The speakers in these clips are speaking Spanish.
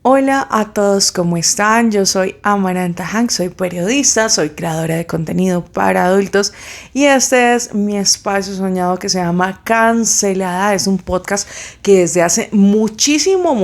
Hola a todos, ¿cómo están? Yo soy Amaranta Hank, soy periodista, soy creadora de contenido para adultos y este es mi espacio soñado que se llama Cancelada. Es un podcast que desde hace muchísimo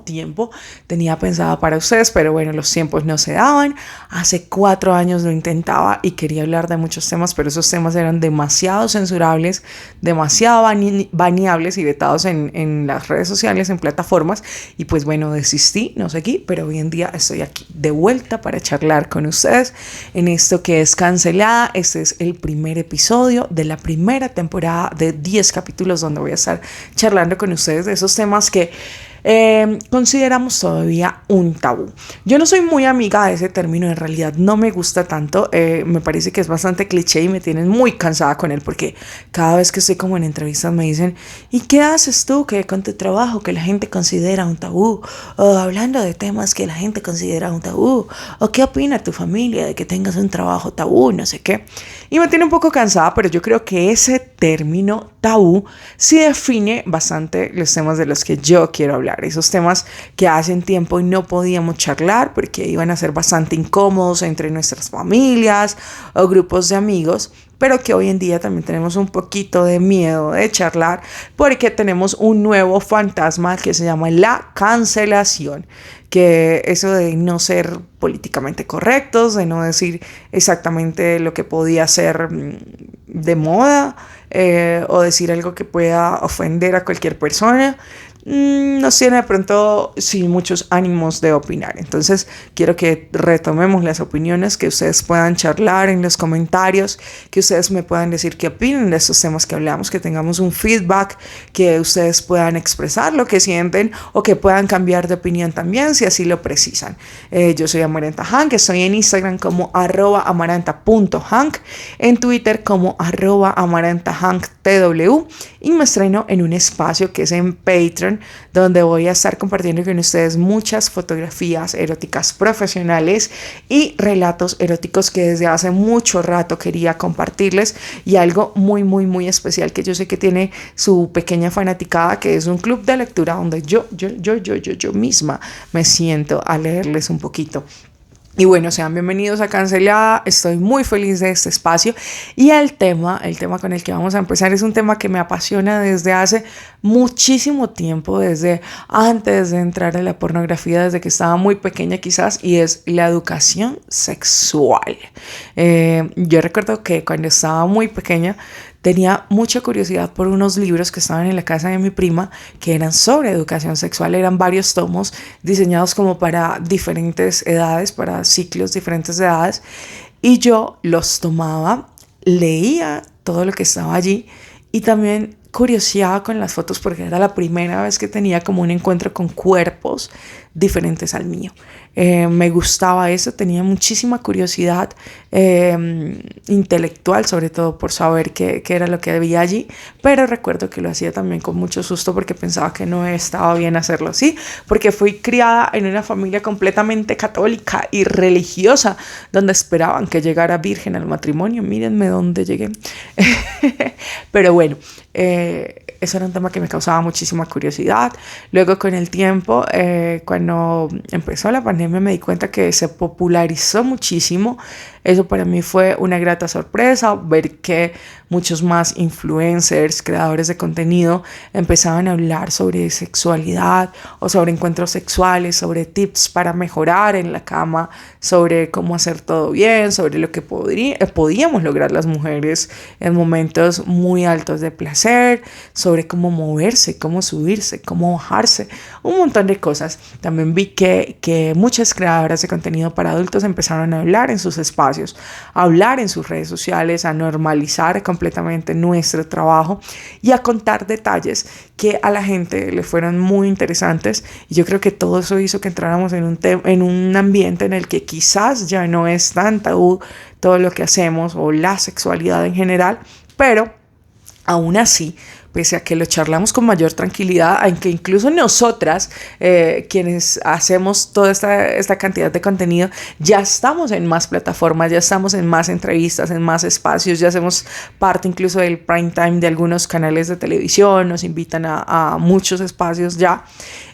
tiempo tenía pensado para ustedes, pero bueno, los tiempos no se daban. Hace 4 años lo intentaba y quería hablar de muchos temas, pero esos temas eran demasiado censurables, demasiado baneables y vetados en las redes sociales, en plataformas. Y pues bueno, desistí, no seguí, pero hoy en día estoy aquí de vuelta para charlar con ustedes en esto que es Cancelada. Este es el primer episodio de la primera temporada de 10 capítulos donde voy a estar charlando con ustedes de esos temas que consideramos todavía un tabú. Yo no soy muy amiga de ese término, en realidad no me gusta tanto, me parece que es bastante cliché y me tienen muy cansada con él porque cada vez que estoy como en entrevistas me dicen: ¿y qué haces tú que con tu trabajo que la gente considera un tabú? O hablando de temas que la gente considera un tabú, o qué opina tu familia de que tengas un trabajo tabú, no sé qué. Y me tiene un poco cansada, pero yo creo que ese término tabú sí define bastante los temas de los que yo quiero hablar. Esos temas que hace tiempo no podíamos charlar porque iban a ser bastante incómodos entre nuestras familias o grupos de amigos, pero que hoy en día también tenemos un poquito de miedo de charlar porque tenemos un nuevo fantasma que se llama la cancelación. Que eso de no ser políticamente correctos, de no decir exactamente lo que podía ser de moda, o decir algo que pueda ofender a cualquier persona, nos tiene de pronto sin muchos ánimos de opinar. Entonces quiero que retomemos las opiniones, que ustedes puedan charlar en los comentarios, que ustedes me puedan decir qué opinan de estos temas que hablamos, que tengamos un feedback, que ustedes puedan expresar lo que sienten o que puedan cambiar de opinión también si así lo precisan. Yo soy Amaranta Hank, estoy en Instagram como @amaranta.hank, en Twitter como @amarantahanktw y me estreno en un espacio que es en Patreon, donde voy a estar compartiendo con ustedes muchas fotografías eróticas profesionales y relatos eróticos que desde hace mucho rato quería compartirles, y algo muy especial que yo sé que tiene su pequeña fanaticada, que es un club de lectura donde yo misma me siento a leerles un poquito. Y bueno, sean bienvenidos a Cancelada. Estoy muy feliz de este espacio y el tema con el que vamos a empezar es un tema que me apasiona desde hace muchísimo tiempo, desde antes de entrar en la pornografía, desde que estaba muy pequeña quizás, y es la educación sexual. Yo recuerdo que cuando estaba muy pequeña tenía mucha curiosidad por unos libros que estaban en la casa de mi prima que eran sobre educación sexual. Eran varios tomos diseñados como para diferentes edades, para ciclos diferentes de edades. Y yo los tomaba, leía todo lo que estaba allí y también curioseaba con las fotos porque era la primera vez que tenía como un encuentro con cuerpos diferentes al mío. Me gustaba eso, tenía muchísima curiosidad intelectual, sobre todo por saber qué era lo que había allí, pero recuerdo que lo hacía también con mucho susto porque pensaba que no estaba bien hacerlo así, porque fui criada en una familia completamente católica y religiosa, donde esperaban que llegara virgen al matrimonio. Mírenme dónde llegué. Pero bueno, eso era un tema que me causaba muchísima curiosidad. Luego con el tiempo, cuando empezó la pandemia, me di cuenta que se popularizó muchísimo. Eso para mí fue una grata sorpresa, ver que muchos más influencers, creadores de contenido empezaban a hablar sobre sexualidad o sobre encuentros sexuales, sobre tips para mejorar en la cama, sobre cómo hacer todo bien, sobre lo que podíamos lograr las mujeres en momentos muy altos de placer, sobre cómo moverse, cómo subirse, cómo bajarse, un montón de cosas. También vi que muchas creadoras de contenido para adultos empezaron a hablar en sus espacios, a hablar en sus redes sociales, a normalizar completamente nuestro trabajo y a contar detalles que a la gente le fueron muy interesantes. Y yo creo que todo eso hizo que entráramos en un ambiente en el que quizás ya no es tan tabú todo lo que hacemos o la sexualidad en general, pero aún así, pese a que lo charlamos con mayor tranquilidad, aunque incluso nosotras, quienes hacemos toda esta cantidad de contenido, ya estamos en más plataformas, ya estamos en más entrevistas, en más espacios, ya hacemos parte incluso del prime time de algunos canales de televisión, nos invitan a muchos espacios ya.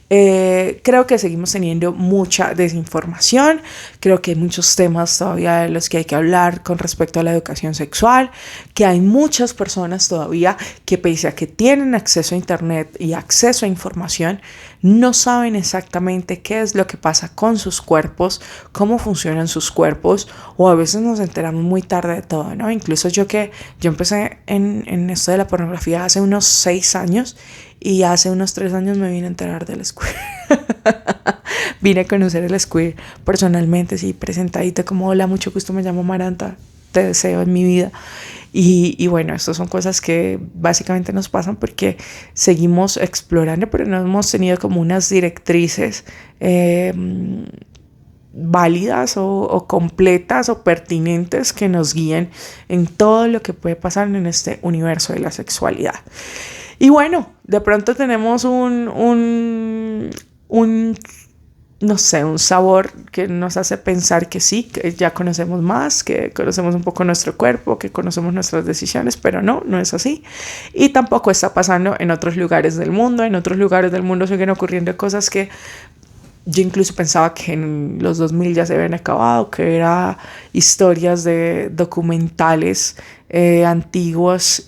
Creo que seguimos teniendo mucha desinformación, creo que hay muchos temas todavía de los que hay que hablar con respecto a la educación sexual, que hay muchas personas todavía que pese a que tienen acceso a internet y acceso a información, no saben exactamente qué es lo que pasa con sus cuerpos, cómo funcionan sus cuerpos, o a veces nos enteramos muy tarde de todo, ¿no? Incluso yo empecé en esto de la pornografía hace unos 6 años y hace unos 3 años me vine a enterar del squirt. Vine a conocer el squirt personalmente, sí, presentadito como hola, mucho gusto, me llamo Maranta, te deseo en mi vida. Y bueno, estas son cosas que básicamente nos pasan porque seguimos explorando, pero no hemos tenido como unas directrices válidas o completas o pertinentes que nos guíen en todo lo que puede pasar en este universo de la sexualidad. Y bueno, de pronto tenemos no sé, un sabor que nos hace pensar que sí, que ya conocemos más, que conocemos un poco nuestro cuerpo, que conocemos nuestras decisiones, pero no es así. Y tampoco está pasando en otros lugares del mundo. En otros lugares del mundo siguen ocurriendo cosas que yo incluso pensaba que en los 2000 ya se habían acabado, que eran historias de documentales antiguos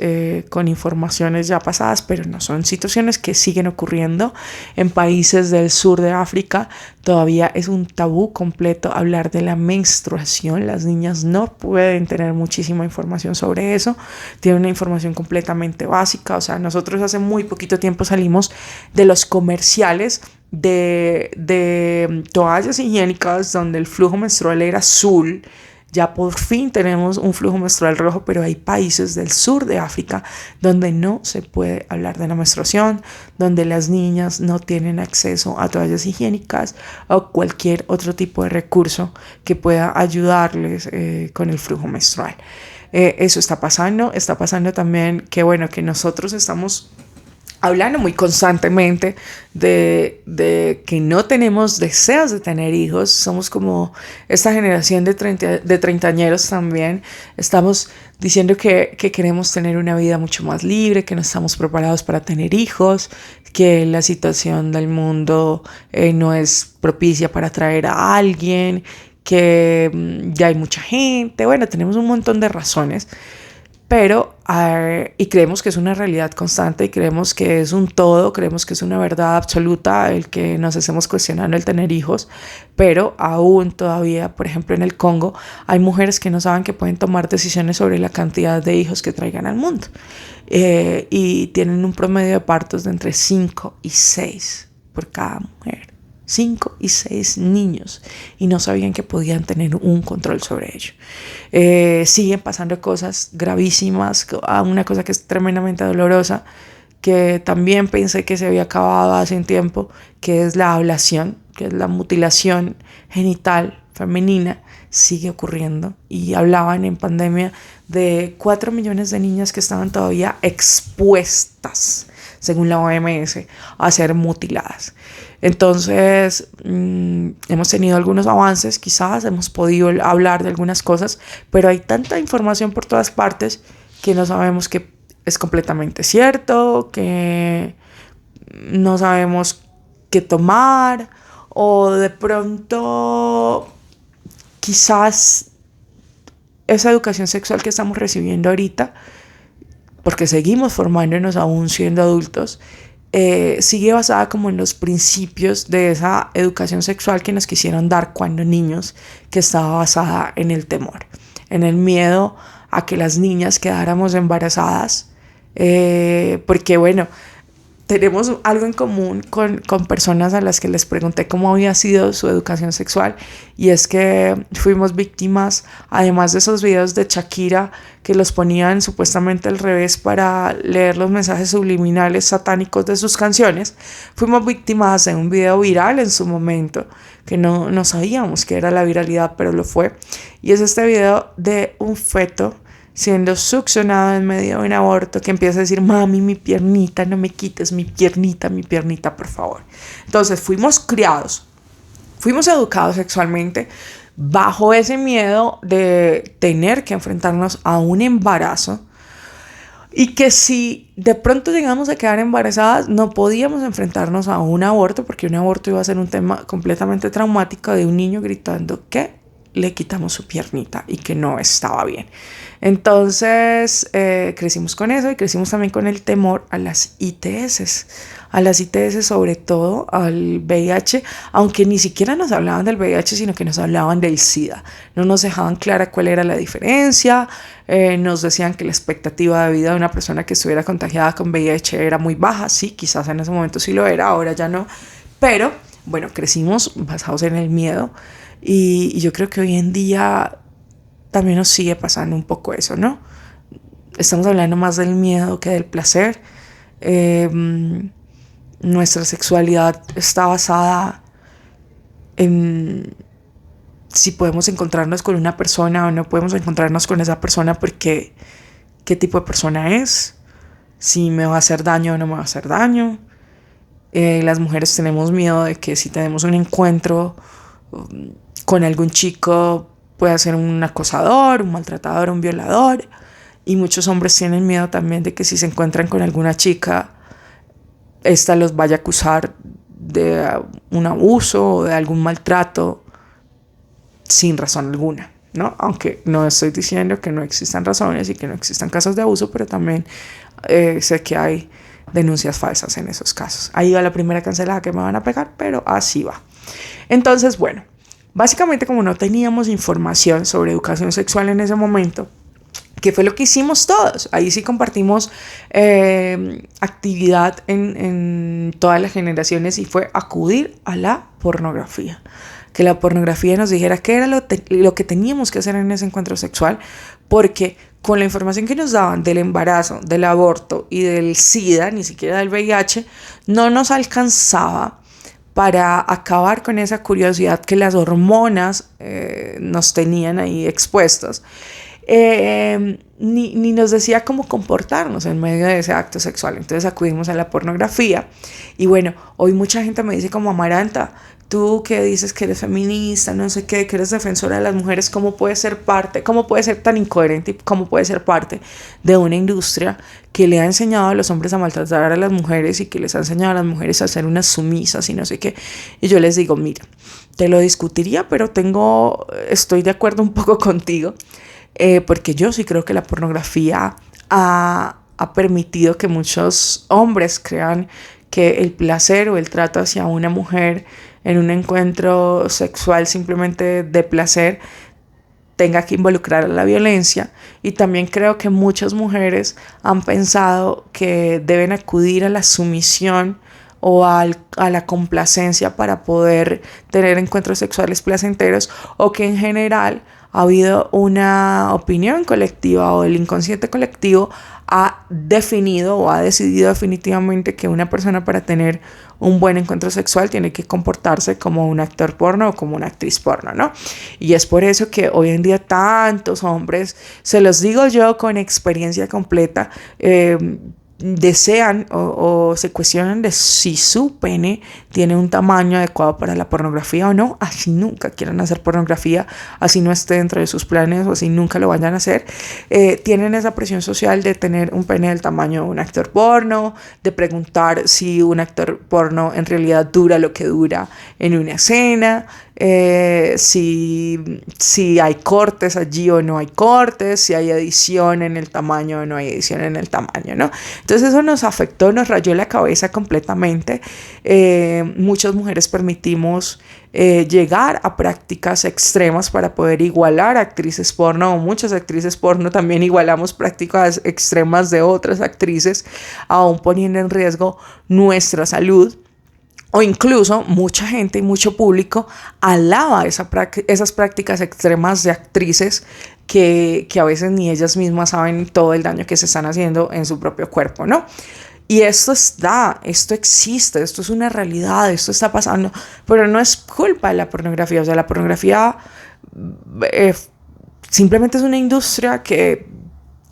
con informaciones ya pasadas, pero no, son situaciones que siguen ocurriendo en países del sur de África. Todavía es un tabú completo hablar de la menstruación. Las niñas no pueden tener muchísima información sobre eso, tienen una información completamente básica. O sea, nosotros hace muy poquito tiempo salimos de los comerciales de toallas higiénicas donde el flujo menstrual era azul. Ya por fin tenemos un flujo menstrual rojo, pero hay países del sur de África donde no se puede hablar de la menstruación, donde las niñas no tienen acceso a toallas higiénicas o cualquier otro tipo de recurso que pueda ayudarles con el flujo menstrual. Eso está pasando también que bueno, que nosotros estamos hablando muy constantemente de que no tenemos deseos de tener hijos. Somos como esta generación de treintañeros también. Estamos diciendo que queremos tener una vida mucho más libre, que no estamos preparados para tener hijos, que la situación del mundo no es propicia para traer a alguien, que ya hay mucha gente. Bueno, tenemos un montón de razones. Pero, y creemos que es una realidad constante y creemos que es un todo, creemos que es una verdad absoluta el que nos estemos cuestionando el tener hijos, pero aún todavía, por ejemplo, en el Congo, hay mujeres que no saben que pueden tomar decisiones sobre la cantidad de hijos que traigan al mundo. Y tienen un promedio de partos de entre 5 y 6 por cada mujer. 5 y 6 niños y no sabían que podían tener un control sobre ello. Siguen pasando cosas gravísimas, una cosa que es tremendamente dolorosa, que también pensé que se había acabado hace un tiempo, que es la ablación, que es la mutilación genital femenina, sigue ocurriendo. Y hablaban en pandemia de 4 millones de niñas que estaban todavía expuestas, según la OMS, a ser mutiladas. Entonces, hemos tenido algunos avances, quizás hemos podido hablar de algunas cosas, pero hay tanta información por todas partes que no sabemos que es completamente cierto, que no sabemos qué tomar, o de pronto quizás esa educación sexual que estamos recibiendo ahorita, porque seguimos formándonos aún siendo adultos, sigue basada como en los principios de esa educación sexual que nos quisieron dar cuando niños, que estaba basada en el temor, en el miedo a que las niñas quedáramos embarazadas, porque bueno, tenemos algo en común con personas a las que les pregunté cómo había sido su educación sexual, y es que fuimos víctimas, además de esos videos de Shakira que los ponían supuestamente al revés para leer los mensajes subliminales satánicos de sus canciones. Fuimos víctimas de un video viral en su momento, que no sabíamos que era la viralidad, pero lo fue, y es este video de un feto siendo succionado en medio de un aborto, que empieza a decir: mami, mi piernita, no me quites mi piernita, por favor. Entonces fuimos criados, fuimos educados sexualmente bajo ese miedo de tener que enfrentarnos a un embarazo, Y que si de pronto llegamos a quedar embarazadas, no podíamos enfrentarnos a un aborto, porque un aborto iba a ser un tema completamente traumático de un niño gritando que le quitamos su piernita y que no estaba bien. Entonces crecimos con eso y crecimos también con el temor a las ITS, sobre todo al VIH, aunque ni siquiera nos hablaban del VIH, sino que nos hablaban del SIDA. No nos dejaban clara cuál era la diferencia, nos decían que la expectativa de vida de una persona que estuviera contagiada con VIH era muy baja. Sí, quizás en ese momento sí lo era, ahora ya no, pero bueno, crecimos basados en el miedo y yo creo que hoy en día también nos sigue pasando un poco eso, ¿no? Estamos hablando más del miedo que del placer. Nuestra sexualidad está basada en si podemos encontrarnos con una persona o no podemos encontrarnos con esa persona, porque qué tipo de persona es, si me va a hacer daño o no me va a hacer daño. Las mujeres tenemos miedo de que si tenemos un encuentro con algún chico puede ser un acosador, un maltratador, un violador. Y muchos hombres tienen miedo también de que si se encuentran con alguna chica, esta los vaya a acusar de un abuso o de algún maltrato sin razón alguna, ¿no? Aunque no estoy diciendo que no existan razones y que no existan casos de abuso, pero también sé que hay denuncias falsas en esos casos. Ahí va la primera cancelada que me van a pegar, pero así va. Entonces, bueno, básicamente como no teníamos información sobre educación sexual en ese momento, ¿qué fue lo que hicimos todos? Ahí sí compartimos actividad en todas las generaciones, y fue acudir a la pornografía. Que la pornografía nos dijera qué era lo que teníamos que hacer en ese encuentro sexual, porque con la información que nos daban del embarazo, del aborto y del SIDA, ni siquiera del VIH, no nos alcanzaba para acabar con esa curiosidad que las hormonas nos tenían ahí expuestos. Ni nos decía cómo comportarnos en medio de ese acto sexual. Entonces acudimos a la pornografía. Y bueno, hoy mucha gente me dice como: Amaranta, tú que dices que eres feminista, no sé qué, que eres defensora de las mujeres, ¿cómo puedes ser tan incoherente y cómo puedes ser parte de una industria que le ha enseñado a los hombres a maltratar a las mujeres y que les ha enseñado a las mujeres a ser unas sumisas y no sé qué? Y yo les digo: mira, te lo discutiría, pero estoy de acuerdo un poco contigo, porque yo sí creo que la pornografía ha permitido que muchos hombres crean que el placer o el trato hacia una mujer en un encuentro sexual simplemente de placer tenga que involucrar a la violencia. Y también creo que muchas mujeres han pensado que deben acudir a la sumisión o a la complacencia para poder tener encuentros sexuales placenteros, o que en general ha habido una opinión colectiva o el inconsciente colectivo ha definido o ha decidido definitivamente que una persona, para tener un buen encuentro sexual, tiene que comportarse como un actor porno o como una actriz porno, ¿no? Y es por eso que hoy en día tantos hombres, se los digo yo con experiencia completa, desean o se cuestionan de si su pene tiene un tamaño adecuado para la pornografía o no. Así nunca quieran hacer pornografía, así no esté dentro de sus planes o así nunca lo vayan a hacer. Tienen esa presión social de tener un pene del tamaño de un actor porno, de preguntar si un actor porno en realidad dura lo que dura en una escena, si hay cortes allí o no hay cortes, si hay edición en el tamaño o no hay edición en el tamaño, ¿no? Entonces eso nos afectó, nos rayó la cabeza completamente. Muchas mujeres permitimos llegar a prácticas extremas para poder igualar a actrices porno, o muchas actrices porno también igualamos prácticas extremas de otras actrices, aún poniendo en riesgo nuestra salud. O incluso mucha gente y mucho público alaba esas prácticas extremas de actrices que a veces ni ellas mismas saben todo el daño que se están haciendo en su propio cuerpo, ¿no? Y esto existe, esto es una realidad, esto está pasando, pero no es culpa de la pornografía. O sea, la pornografía simplemente es una industria que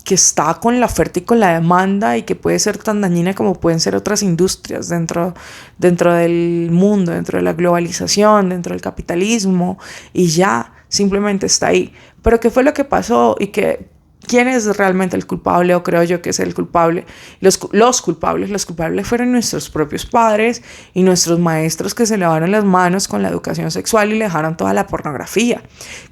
está con la oferta y con la demanda, y que puede ser tan dañina como pueden ser otras industrias dentro del mundo, dentro de la globalización, dentro del capitalismo, y ya simplemente está ahí. Pero ¿qué fue lo que pasó? Y que ¿Quién es realmente el culpable? O creo yo que es el culpable. Los culpables fueron nuestros propios padres y nuestros maestros que se lavaron las manos con la educación sexual y le dejaron toda la pornografía,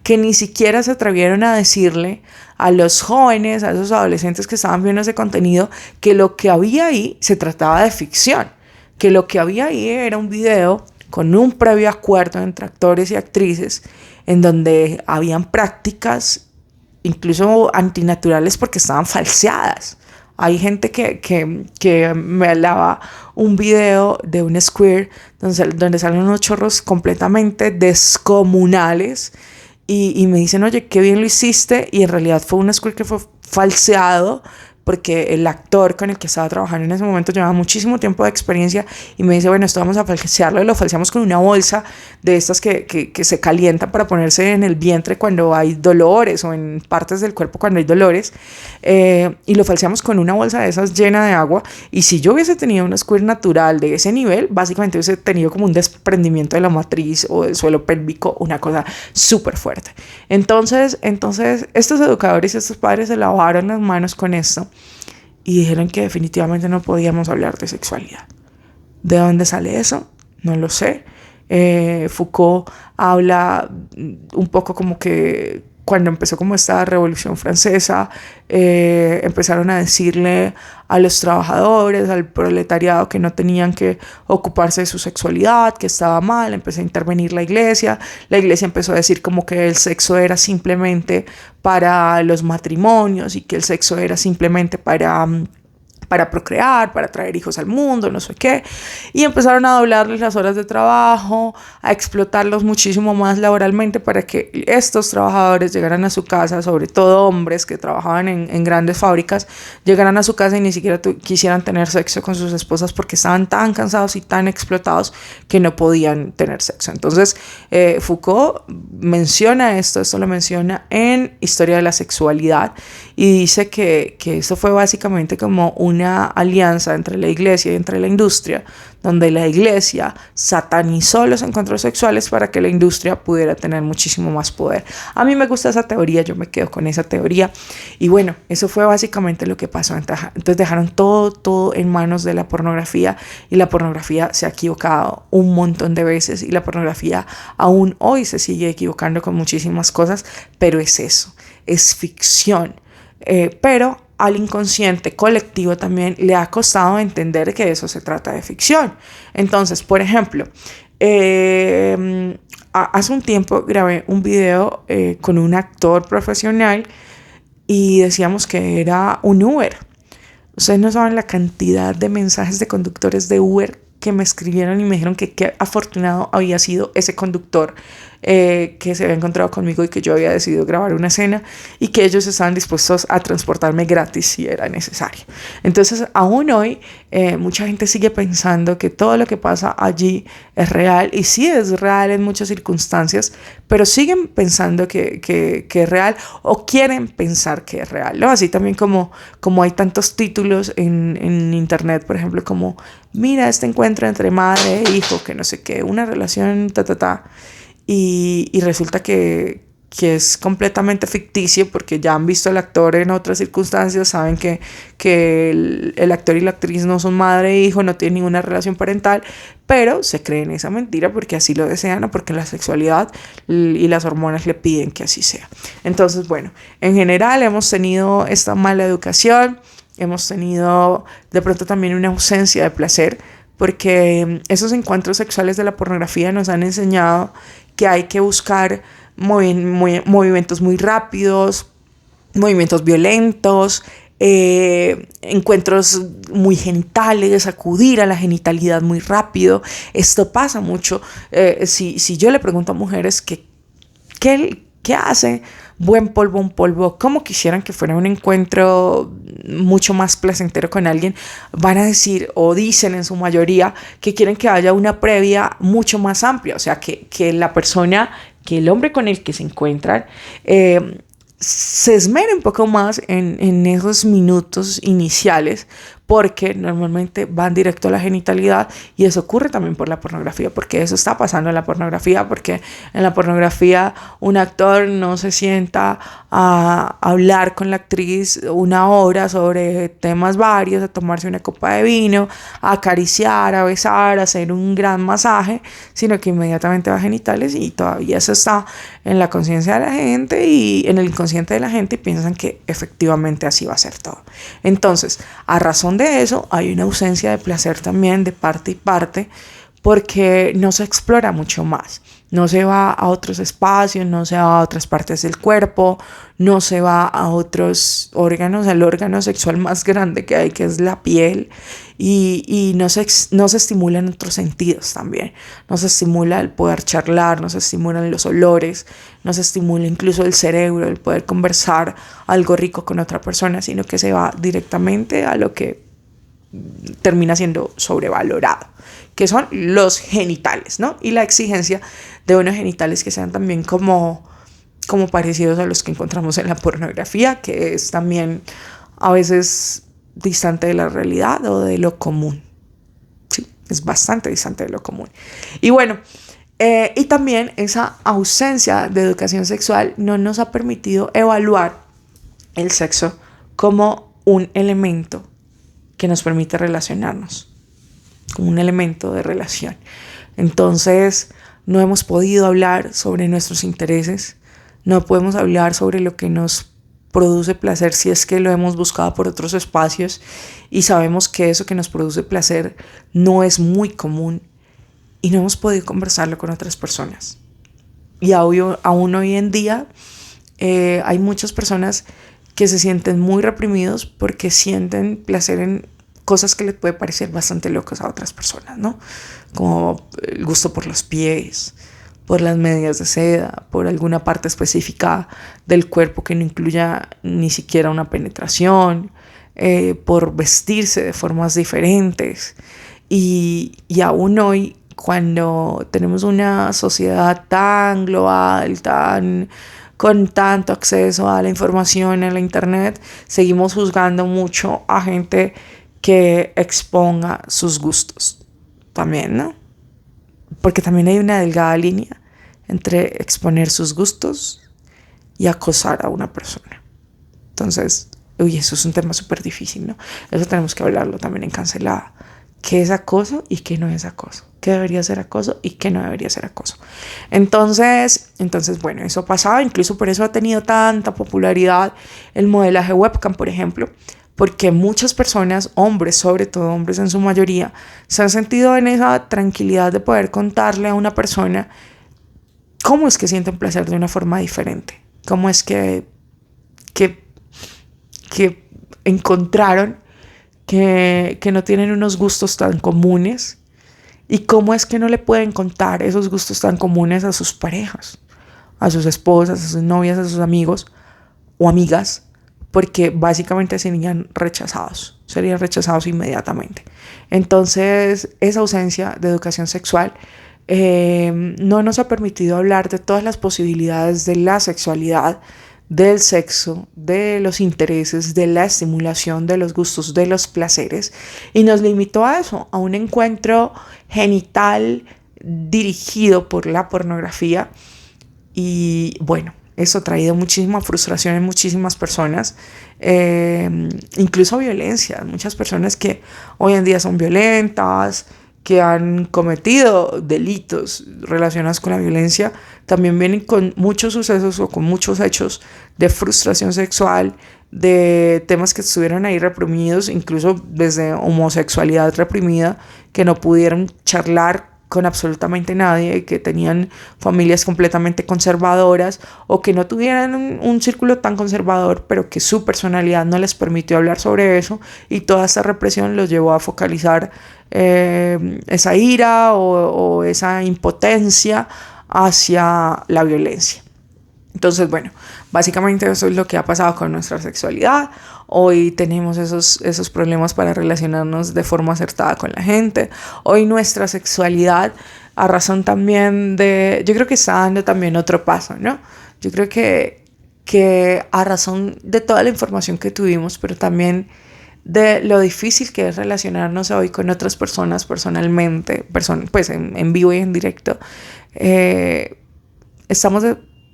que ni siquiera se atrevieron a decirle a los jóvenes, a esos adolescentes que estaban viendo ese contenido, que lo que había ahí se trataba de ficción, que lo que había ahí era un video con un previo acuerdo entre actores y actrices en donde habían prácticas incluso antinaturales porque estaban falseadas. Hay gente que me alaba un video de un squirt donde salen unos chorros completamente descomunales y me dicen, oye, qué bien lo hiciste, y en realidad fue un squirt que fue falseado porque el actor con el que estaba trabajando en ese momento llevaba muchísimo tiempo de experiencia y me dice, bueno, esto vamos a falsearlo, y lo falseamos con una bolsa de estas que se calientan para ponerse en el vientre cuando hay dolores o en partes del cuerpo cuando hay dolores, y lo falseamos con una bolsa de esas llena de agua, y si yo hubiese tenido un squirt natural de ese nivel, básicamente hubiese tenido como un desprendimiento de la matriz o del suelo pélvico, una cosa súper fuerte. Entonces, estos educadores y estos padres se lavaron las manos con esto y dijeron que definitivamente no podíamos hablar de sexualidad. ¿De dónde sale eso? No lo sé. Foucault habla un poco como que cuando empezó como esta Revolución Francesa, empezaron a decirle a los trabajadores, al proletariado, que no tenían que ocuparse de su sexualidad, que estaba mal. Empezó a intervenir la iglesia empezó a decir como que el sexo era simplemente para los matrimonios y que el sexo era simplemente para procrear, para traer hijos al mundo, no sé qué, y empezaron a doblarles las horas de trabajo, a explotarlos muchísimo más laboralmente para que estos trabajadores llegaran a su casa, sobre todo hombres que trabajaban en grandes fábricas, llegaran a su casa y ni siquiera quisieran tener sexo con sus esposas porque estaban tan cansados y tan explotados que no podían tener sexo. Entonces, Foucault menciona esto lo menciona en Historia de la Sexualidad, y dice que esto fue básicamente como una alianza entre la iglesia y entre la industria, donde la iglesia satanizó los encuentros sexuales para que la industria pudiera tener muchísimo más poder. A mí me gusta esa teoría, yo me quedo con esa teoría, y bueno, eso fue básicamente lo que pasó. Entonces dejaron todo en manos de la pornografía, y la pornografía se ha equivocado un montón de veces, y la pornografía aún hoy se sigue equivocando con muchísimas cosas, pero es eso, es ficción. Pero al inconsciente colectivo también le ha costado entender que eso se trata de ficción. Entonces, por ejemplo, hace un tiempo grabé un video con un actor profesional y decíamos que era un Uber. Ustedes no saben la cantidad de mensajes de conductores de Uber que me escribieron y me dijeron que qué afortunado había sido ese conductor que se había encontrado conmigo y que yo había decidido grabar una escena, y que ellos estaban dispuestos a transportarme gratis si era necesario. Entonces, aún hoy, mucha gente sigue pensando que todo lo que pasa allí es real, y sí es real en muchas circunstancias, pero siguen pensando que es real, o quieren pensar que es real, ¿no? Así también como hay tantos títulos en internet, por ejemplo, como mira este encuentro entre madre e hijo, que no sé qué, una relación y resulta que es completamente ficticio, porque ya han visto al actor en otras circunstancias, saben que el actor y la actriz no son madre e hijo, no tienen ninguna relación parental, pero se creen esa mentira porque así lo desean, o porque la sexualidad y las hormonas le piden que así sea. Entonces, bueno, en general hemos tenido esta mala educación, hemos tenido de pronto también una ausencia de placer, porque esos encuentros sexuales de la pornografía nos han enseñado que hay que buscar movimientos muy rápidos, movimientos violentos, encuentros muy genitales, acudir a la genitalidad muy rápido. Esto pasa mucho. Si yo le pregunto a mujeres ¿qué hace buen polvo, un polvo? ¿Cómo quisieran que fuera un encuentro mucho más placentero con alguien? Van a decir, o dicen en su mayoría, que quieren que haya una previa mucho más amplia. O sea, que la persona, que el hombre con el que se encuentran, se esmere un poco más en esos minutos iniciales, porque normalmente van directo a la genitalidad, y eso ocurre también por la pornografía, porque eso está pasando en la pornografía, porque en la pornografía un actor no se sienta a hablar con la actriz 1 hora sobre temas varios, a tomarse una copa de vino, a acariciar, a besar, a hacer un gran masaje, sino que inmediatamente va a genitales, y todavía eso está en la conciencia de la gente y en el inconsciente de la gente, y piensan que efectivamente así va a ser todo. Entonces, a razón de eso, hay una ausencia de placer también de parte y parte, porque no se explora mucho más. No se va a otros espacios, no se va a otras partes del cuerpo, no se va a otros órganos, el órgano sexual más grande que hay, que es la piel, y no se estimulan otros sentidos también. No se estimula el poder charlar, no se estimulan los olores, no se estimula incluso el cerebro, el poder conversar algo rico con otra persona, sino que se va directamente a lo que termina siendo sobrevalorado, que son los genitales, ¿no? Y la exigencia de unos genitales que sean también como parecidos a los que encontramos en la pornografía, que es también a veces distante de la realidad o de lo común. Sí, es bastante distante de lo común. Y bueno, y también esa ausencia de educación sexual no nos ha permitido evaluar el sexo como un elemento que nos permite relacionarnos, como un elemento de relación. Entonces, no hemos podido hablar sobre nuestros intereses, no podemos hablar sobre lo que nos produce placer si es que lo hemos buscado por otros espacios, y sabemos que eso que nos produce placer no es muy común, y no hemos podido conversarlo con otras personas. Y aún hoy en día hay muchas personas que se sienten muy reprimidos porque sienten placer en cosas que les puede parecer bastante locas a otras personas, ¿no? Como el gusto por los pies, por las medias de seda, por alguna parte específica del cuerpo que no incluya ni siquiera una penetración, por vestirse de formas diferentes. Y aún hoy, cuando tenemos una sociedad tan global, con tanto acceso a la información en la internet, seguimos juzgando mucho a gente que exponga sus gustos también, ¿no? Porque también hay una delgada línea entre exponer sus gustos y acosar a una persona. Entonces, eso es un tema súper difícil, ¿no? Eso tenemos que hablarlo también en Cancelada. ¿Qué es acoso y qué no es acoso? ¿Qué debería ser acoso y qué no debería ser acoso? Entonces, bueno, eso pasaba. Incluso por eso ha tenido tanta popularidad el modelaje webcam, por ejemplo, porque muchas personas, hombres, sobre todo hombres en su mayoría, se han sentido en esa tranquilidad de poder contarle a una persona cómo es que sienten placer de una forma diferente, cómo es que encontraron que no tienen unos gustos tan comunes, y cómo es que no le pueden contar esos gustos tan comunes a sus parejas, a sus esposas, a sus novias, a sus amigos o amigas, porque básicamente serían rechazados inmediatamente. Entonces, esa ausencia de educación sexual no nos ha permitido hablar de todas las posibilidades de la sexualidad, del sexo, de los intereses, de la estimulación, de los gustos, de los placeres, y nos limitó a eso, a un encuentro genital dirigido por la pornografía. Y bueno, eso ha traído muchísima frustración en muchísimas personas, incluso violencia. Muchas personas que hoy en día son violentas, que han cometido delitos relacionados con la violencia, también vienen con muchos sucesos o con muchos hechos de frustración sexual, de temas que estuvieron ahí reprimidos, incluso desde homosexualidad reprimida, que no pudieron charlar con absolutamente nadie, que tenían familias completamente conservadoras, o que no tuvieran un círculo tan conservador, pero que su personalidad no les permitió hablar sobre eso, y toda esta represión los llevó a focalizar esa ira o esa impotencia hacia la violencia. Entonces, bueno, básicamente eso es lo que ha pasado con nuestra sexualidad. Hoy tenemos esos problemas para relacionarnos de forma acertada con la gente. Hoy nuestra sexualidad, a razón también yo creo que está dando también otro paso, ¿no? Yo creo que a razón de toda la información que tuvimos, pero también de lo difícil que es relacionarnos hoy con otras personas personalmente, pues en vivo y en directo. Estamos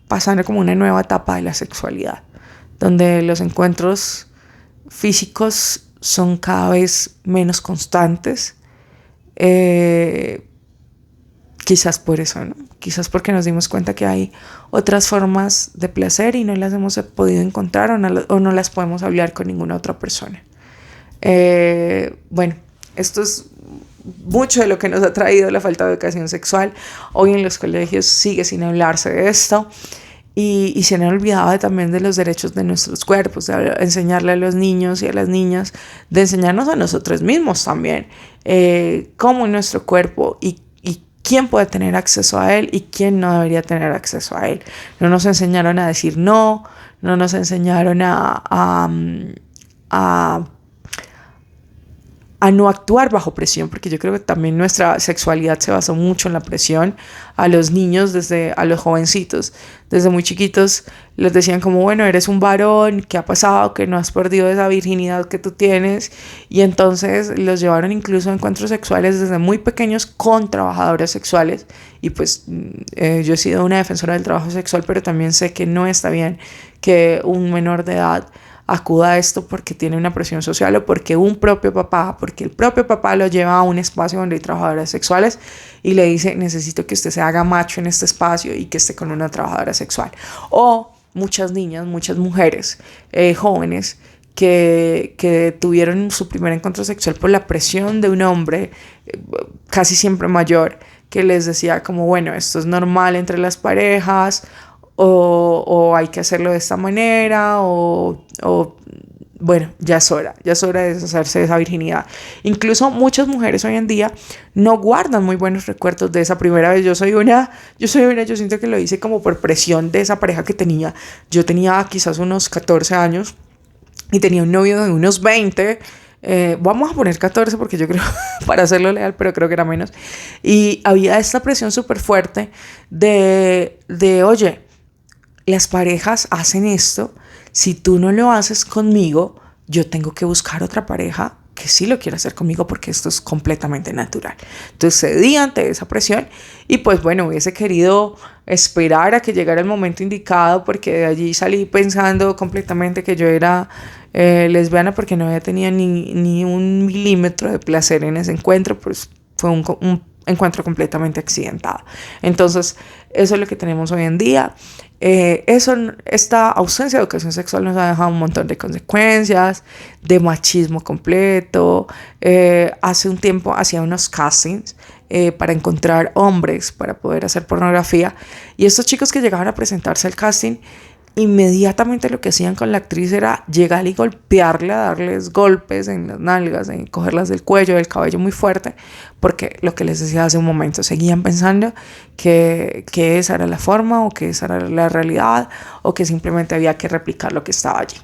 pasando como una nueva etapa de la sexualidad, donde los encuentros físicos son cada vez menos constantes. Quizás por eso, ¿no? Quizás porque nos dimos cuenta que hay otras formas de placer y no las hemos podido encontrar o no las podemos hablar con ninguna otra persona. Bueno, esto es mucho de lo que nos ha traído la falta de educación sexual. Hoy en los colegios sigue sin hablarse de esto. Y se han olvidado también de los derechos de nuestros cuerpos, de enseñarle a los niños y a las niñas, de enseñarnos a nosotros mismos también cómo es nuestro cuerpo y quién puede tener acceso a él y quién no debería tener acceso a él. No nos enseñaron a decir no nos enseñaron a no actuar bajo presión, porque yo creo que también nuestra sexualidad se basó mucho en la presión. A los niños, a los jovencitos, desde muy chiquitos, les decían como, bueno, eres un varón, ¿qué ha pasado? Que no has perdido esa virginidad que tú tienes. Y entonces los llevaron incluso a encuentros sexuales desde muy pequeños con trabajadoras sexuales. Y pues yo he sido una defensora del trabajo sexual, pero también sé que no está bien que un menor de edad acuda a esto porque tiene una presión social o porque el propio papá lo lleva a un espacio donde hay trabajadoras sexuales y le dice, necesito que usted se haga macho en este espacio y que esté con una trabajadora sexual. O muchas niñas, muchas mujeres jóvenes que tuvieron su primer encuentro sexual por la presión de un hombre casi siempre mayor, que les decía como, bueno, esto es normal entre las parejas, o hay que hacerlo de esta manera, o bueno, ya es hora de deshacerse de esa virginidad. Incluso muchas mujeres hoy en día no guardan muy buenos recuerdos de esa primera vez. Yo siento que lo hice como por presión de esa pareja que tenía. Yo tenía quizás unos 14 años y tenía un novio de unos 20. Vamos a poner 14 porque yo creo, para hacerlo leal, pero creo que era menos. Y había esta presión súper fuerte de, oye, las parejas hacen esto, si tú no lo haces conmigo, yo tengo que buscar otra pareja que sí lo quiera hacer conmigo porque esto es completamente natural. Entonces cedí ante esa presión y pues bueno, hubiese querido esperar a que llegara el momento indicado, porque de allí salí pensando completamente que yo era lesbiana porque no había tenido ni un milímetro de placer en ese encuentro. Pues fue un encuentro completamente accidentado. Entonces eso es lo que tenemos hoy en día. Esta ausencia de educación sexual nos ha dejado un montón de consecuencias, de machismo completo. Hace un tiempo hacía unos castings para encontrar hombres para poder hacer pornografía, y estos chicos que llegaban a presentarse al casting, inmediatamente lo que hacían con la actriz era llegar y golpearla, darles golpes en las nalgas, en cogerlas del cuello, del cabello muy fuerte, porque lo que les decía hace un momento, seguían pensando que esa era la forma, o que esa era la realidad, o que simplemente había que replicar lo que estaba allí.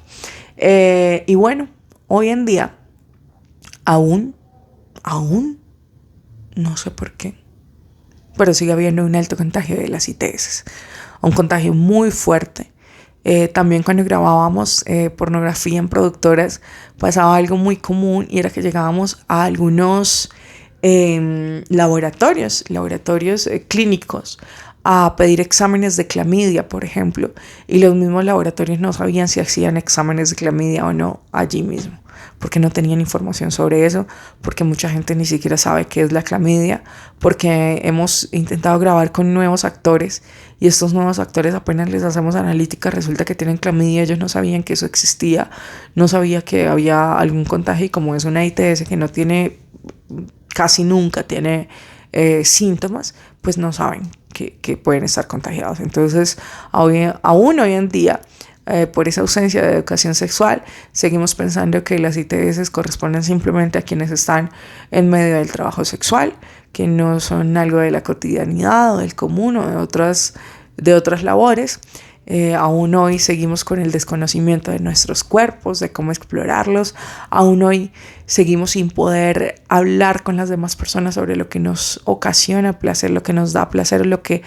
Y bueno, hoy en día aún, no sé por qué, pero sigue habiendo un alto contagio de las ITS, un contagio muy fuerte. También cuando grabábamos pornografía en productoras pasaba algo muy común, y era que llegábamos a algunos laboratorios clínicos a pedir exámenes de clamidia, por ejemplo, y los mismos laboratorios no sabían si hacían exámenes de clamidia o no allí mismo, porque no tenían información sobre eso, porque mucha gente ni siquiera sabe qué es la clamidia, porque hemos intentado grabar con nuevos actores y estos nuevos actores, apenas les hacemos analítica, resulta que tienen clamidia. Ellos no sabían que eso existía, no sabía que había algún contagio, y como es una ITS que no tiene, casi nunca tiene síntomas, pues no saben que pueden estar contagiados. Entonces aún hoy en día, por esa ausencia de educación sexual, seguimos pensando que las ITS corresponden simplemente a quienes están en medio del trabajo sexual, que no son algo de la cotidianidad o del común o de otras labores. Aún hoy seguimos con el desconocimiento de nuestros cuerpos, de cómo explorarlos. Aún hoy seguimos sin poder hablar con las demás personas sobre lo que nos ocasiona placer, lo que nos da placer, lo que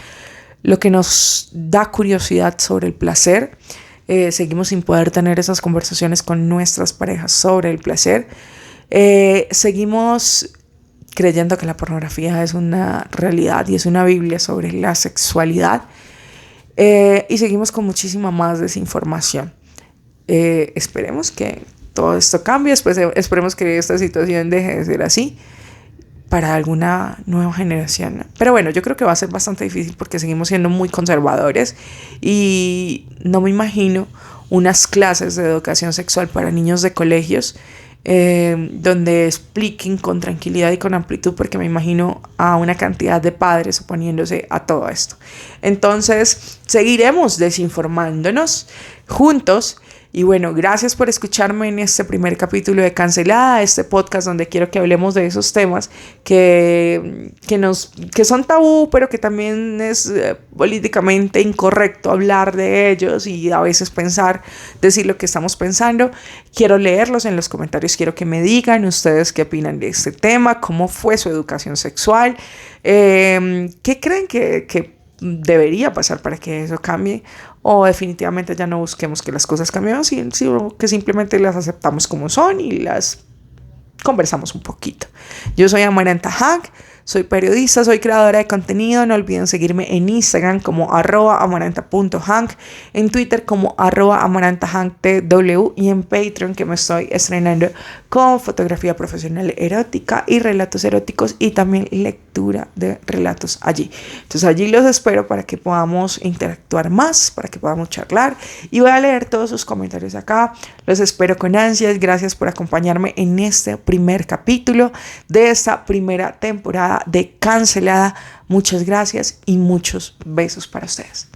nos da curiosidad sobre el placer. seguimos sin poder tener esas conversaciones con nuestras parejas sobre el placer. Seguimos creyendo que la pornografía es una realidad y es una Biblia sobre la sexualidad. Y seguimos con muchísima más desinformación. Esperemos que todo esto cambie, esperemos que esta situación deje de ser así para alguna nueva generación. Pero bueno, yo creo que va a ser bastante difícil porque seguimos siendo muy conservadores y no me imagino unas clases de educación sexual para niños de colegios donde expliquen con tranquilidad y con amplitud, porque me imagino a una cantidad de padres oponiéndose a todo esto. Entonces, seguiremos desinformándonos juntos. Y bueno, gracias por escucharme en este primer capítulo de Cancelada, este podcast donde quiero que hablemos de esos temas que son tabú, pero que también es políticamente incorrecto hablar de ellos y a veces decir lo que estamos pensando. Quiero leerlos en los comentarios, quiero que me digan ustedes qué opinan de este tema, cómo fue su educación sexual, qué creen que debería pasar para que eso cambie, o definitivamente ya no busquemos que las cosas cambien, sino que simplemente las aceptamos como son y las conversamos un poquito. Yo soy Amaranta Hank, soy periodista, soy creadora de contenido. No olviden seguirme en Instagram como @amaranta.hank, en Twitter como @amarantahanktw y en Patreon, que me estoy estrenando con fotografía profesional erótica y relatos eróticos y también lectura de relatos allí. Entonces allí los espero para que podamos interactuar más, para que podamos charlar, y voy a leer todos sus comentarios acá. Los espero con ansias. Gracias por acompañarme en este primer capítulo de esta primera temporada de Cancelada. Muchas gracias y muchos besos para ustedes.